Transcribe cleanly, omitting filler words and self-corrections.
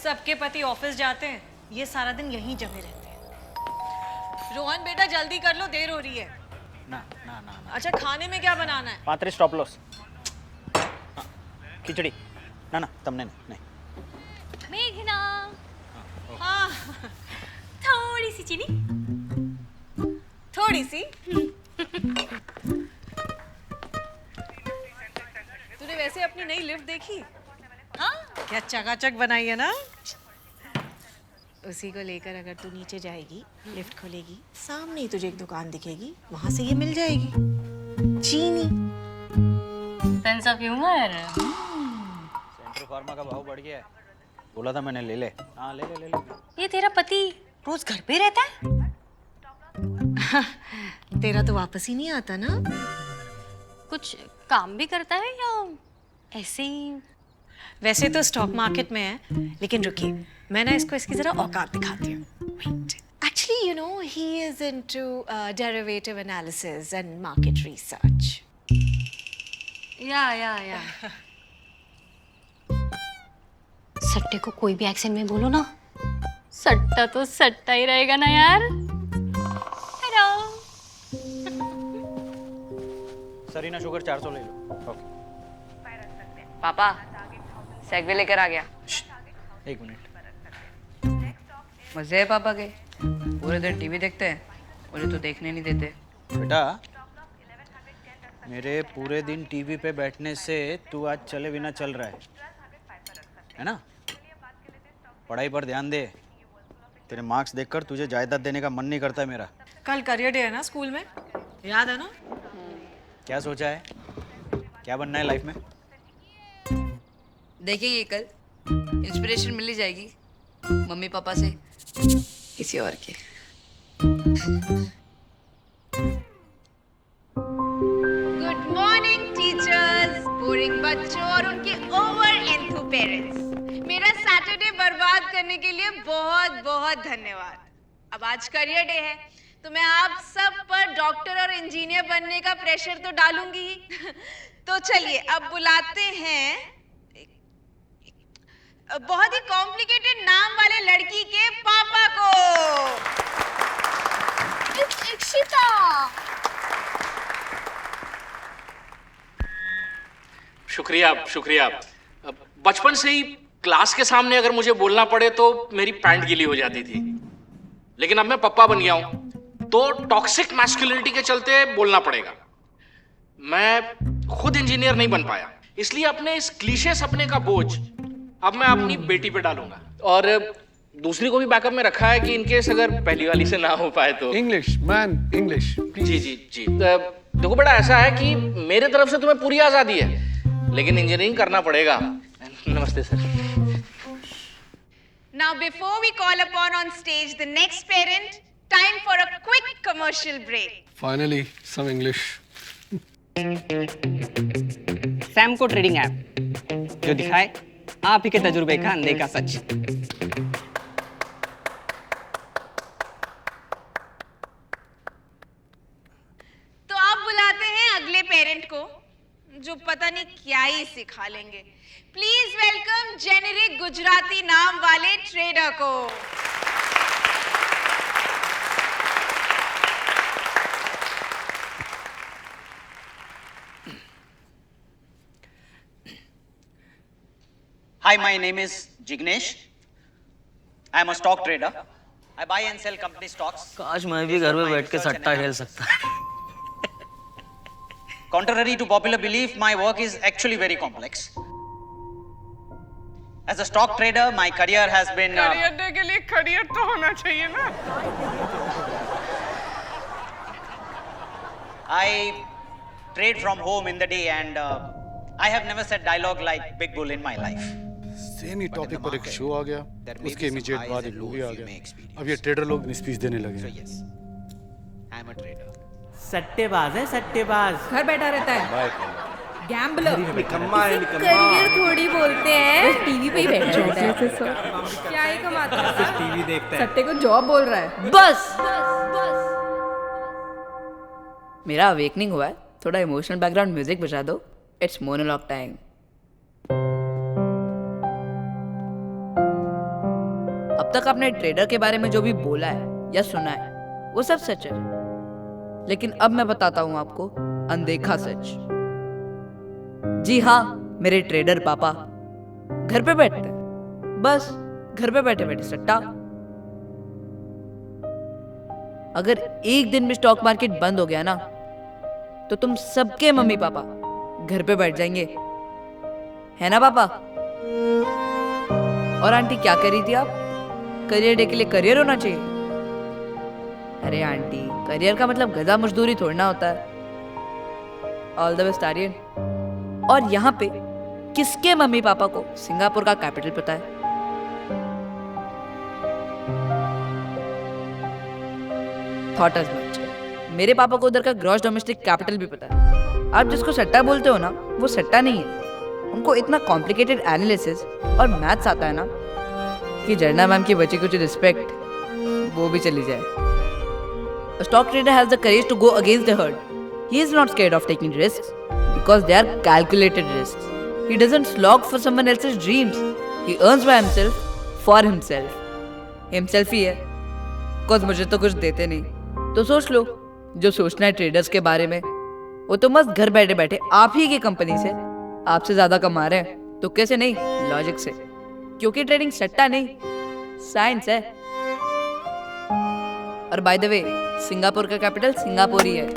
सबके पति ऑफिस जाते हैं, ये सारा दिन यहीं जमे रहते हैं। रोहन बेटा जल्दी कर लो, देर हो रही है। ना ना ना ना। अच्छा खाने में क्या बनाना है? पात्री स्टॉप लॉस। खिचड़ी। ना ना तुमने नहीं। मेघना, हाँ थोड़ी सी चीनी। थोड़ी सी। तूने वैसे अपनी नई लिफ्ट देखी? हाँ, क्या चकाचक बनाई है ना। उसी को लेकर अगर तू नीचे जाएगी, लिफ्ट खोलेगी, सामने ही तुझे एक दुकान दिखेगी, वहां से ये मिल जाएगी, चीनी। Sense of humour. Centro Pharma का भाव बढ़ गया है, बोला था मैंने ले ले। हाँ ले ले ले ले। ये तेरा पति रोज घर पे रहता है? तेरा तो वापस ही नहीं आता ना। कुछ काम भी करता है या ऐसे ही? वैसे तो स्टॉक मार्केट में है, लेकिन रुकिए, मैं ना इसको इसकी जरा औकात दिखाती हूँ। Wait. Actually, you know, he is into derivative analysis and market research. या सट्टे को कोई भी एक्सेंट में बोलो ना, सट्टा तो सट्टा ही रहेगा ना यार। हेलो। सरीना शुगर 400 ले लो। ओके। पापा सेगवे लेकर आ गया। एक मिनट। मजे है पापा के, पूरे दिन टीवी देखते हैं, मुझे तो देखने नहीं देते। बेटा मेरे पूरे दिन टीवी पे बैठने से तू आज चले बिना चल रहा है ना। पढ़ाई पर ध्यान दे, तेरे मार्क्स देखकर तुझे जायदाद देने का मन नहीं करता मेरा। कल करियर डे है ना स्कूल में, याद है ना? क्या सोचा है, क्या बनना है लाइफ में? देखेंगे कल, इंस्पिरेशन मिल ही जाएगी मम्मी पापा से, किसी और के। गुड मॉर्निंग टीचर्स, बोरिंग बच्चों और उनके ओवर एंथू पेरेंट्स। मेरा सैटरडे बर्बाद करने के लिए बहुत बहुत धन्यवाद। अब आज करियर डे है, तो मैं आप सब पर डॉक्टर और इंजीनियर बनने का प्रेशर तो डालूंगी ही। तो चलिए अब बुलाते हैं बहुत ही कॉम्प्लिकेटेड नाम वाले लड़की के पापा को। इक्षिता। शुक्रिया। बचपन से ही क्लास के सामने अगर मुझे बोलना पड़े तो मेरी पैंट गीली हो जाती थी, लेकिन अब मैं पप्पा बन गया हूं तो टॉक्सिक मैस्कुलिनिटी के चलते बोलना पड़ेगा। मैं खुद इंजीनियर नहीं बन पाया, इसलिए अपने इस क्लीशे सपने का बोझ अब मैं अपनी बेटी पे डालूंगा। और दूसरी को भी बैकअप में रखा है कि इनकेस अगर पहली वाली से ना हो पाए तो। English man, English. जी। देखो बेटा, ऐसा है कि मेरे तरफ से तुम्हें पूरी आजादी है, लेकिन इंजीनियरिंग करना पड़ेगा। नमस्ते sir. Now before we call upon on stage the next parent, time for a quick commercial break. Finally, some English. Samco trading app जो दिखाए आप ही के तजुर्बे का अनदेखा सच। तो आप बुलाते हैं अगले पेरेंट को, जो पता नहीं क्या ही सिखा लेंगे। प्लीज वेलकम जेनेरिक गुजराती नाम वाले ट्रेडर को। Hi, my name is Jignesh. I am a stock trader. I buy and sell company stocks. काश मैं भी घर में बैठ के सट्टा खेल सकता। Contrary to popular belief, my work is actually very complex. As a stock trader, my career has been. Career day के लिए करियर तो होना चाहिए ना। I trade from home in the day, and I have never said dialogue like Big Bull in my life. Same he topic पर एक show आ गया, उसके इमीडिएट बाद एक मूवी आ गया। अब ये ट्रेडर लोग स्पीच देने लगे हैं। सट्टेबाज है, सट्टेबाज। घर बैठा रहता है। बाय। गैम्बलर करियर थोड़ी बोलते हैं, टीवी पे ही बैठा रहता है। क्या ही कमाता है। टीवी देखता है। सट्टे को जॉब बोल रहा है। बस मेरा अवेकनिंग हुआ है, थोड़ा इमोशनल बैकग्राउंड म्यूजिक बजा दो। It's monologue time. अब तक आपने ट्रेडर के बारे में जो भी बोला है या सुना है वो सब सच है, लेकिन अब मैं बताता हूं आपको अनदेखा सच। जी हाँ, मेरे ट्रेडर पापा घर पे बैठते हैं, बस घर पे बैठे बैठे सट्टा। अगर एक दिन में स्टॉक मार्केट बंद हो गया ना तो तुम सबके मम्मी पापा घर पे बैठ जाएंगे, है ना पापा? और आंटी क्या कह रही थी आप? करियर डे के लिए करियर होना चाहिए। अरे आंटी, करियर का मतलब गधा मजदूरी थोड़ना होता है। All the best Aryan. और यहाँ पे किसके मम्मी पापा को सिंगापुर का कैपिटल पता है? Thought as much. मेरे पापा को उधर का ग्रॉस डोमेस्टिक कैपिटल भी पता है। आप जिसको सट्टा बोलते हो ना, वो सट्टा नहीं है। उनको इतना कॉम्प्लिकेटेड एनालिसिस और मैथ्स आता है ना कि जर्ना मैम की बची कुछ रिस्पेक्ट वो भी चली जाए। A stock trader has the courage to go against the herd. He is not scared of taking risks because they are calculated risks. He doesn't slog for someone else's dreams. He earns by himself for himself. Himself ही है, cause मुझे तो कुछ देते नहीं। तो सोच लो, जो सोचना है ट्रेडर्स के बारे में वो तो मस्त घर बैठे बैठे आप ही की कंपनी से आपसे ज्यादा कमा रहे हैं। तो कैसे नहीं, लॉजिक से, क्योंकि ट्रेडिंग सट्टा नहीं साइंस है। और बाय द वे, सिंगापुर का कैपिटल सिंगापुर ही है।